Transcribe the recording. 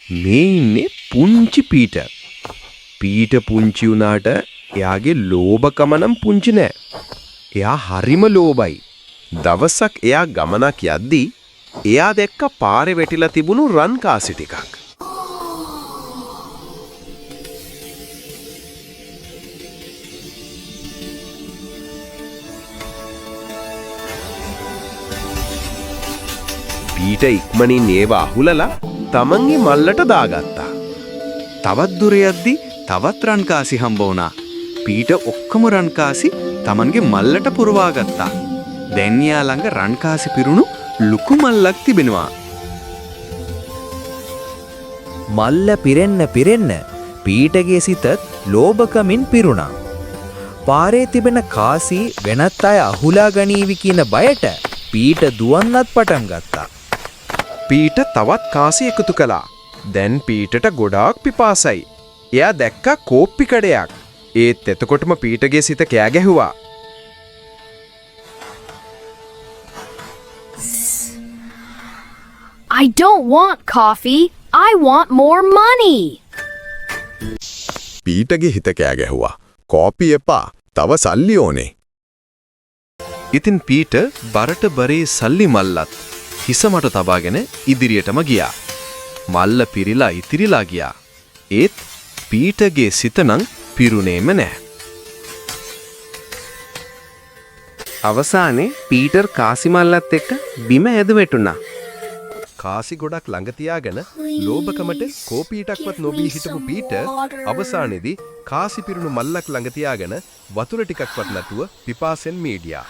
මේ ඉන්නේ පුංචි පීටර්. පීට පුංචි වුණාට එයාගේ ලෝභකම නම් පුංචි නෑ. එයා හරිම ලෝභයි. දවසක් එයා ගමනක් යද්දී එයා දැක්ක පාරේ වැටිලා තිබුණු රන් කාසි ටිකක්. පීට ඉක්මනින් ඒවා අහුලලා තමන්ගේ මල්ලට දාගත්තා. තවත් දුර යද්දී තවත් රන්කාසි හම්බ වුණා. පීට ඔක්කොම රන්කාසි තමන්ගේ මල්ලට පුරවා ගත්තා. දැන් යා ළඟ රන්කාසි පිරුණු ලুকু මල්ලක් තිබෙනවා. මල්ල පිරෙන්න පීටගේ සිතත් ලෝභකමින් පිරුණා. පාරේ තිබෙන කාසි වෙනත් අය අහුලා ගනීවි කියන බයට පීට දුවන්නත් පටන් ගත්තා. පීට තවත් කාසි එකතු කළා. දැන් පීටට ගොඩාක් පිපාසයි. එයා දැක්කා කෝප්පි කඩයක්. ඒත් එතකොටම පීටගේ සිත කෑ ගැහුවා. I don't want coffee. I want more money. පීටගේ හිත කෑ ගැහුවා. කෝපි එපා. තව සල්ලි ඕනේ. ඉතින් පීට බරට බරේ සල්ලි මල්ලත් හිස මට තබාගෙන ඉදිරියටම ගියා. මල්ල පිරීලා ඉතිරිලා ගියා. ඒත් පීටගේ සිත නම් පිරුණේම නෑ. අවසානයේ පීටර් කාසි මල්ලත් එක්ක බිම ඇද වැටුණා. කාසි ගොඩක් ළඟ තියාගෙන ලෝභකමට කෝපීටක්වත් නොබී හිටපු පීට අවසානයේදී කාසි පිරුණු මල්ලක් ළඟ තියාගෙන වතුර ටිකක්වත් නැතුව පිපාසෙන් මීඩියා.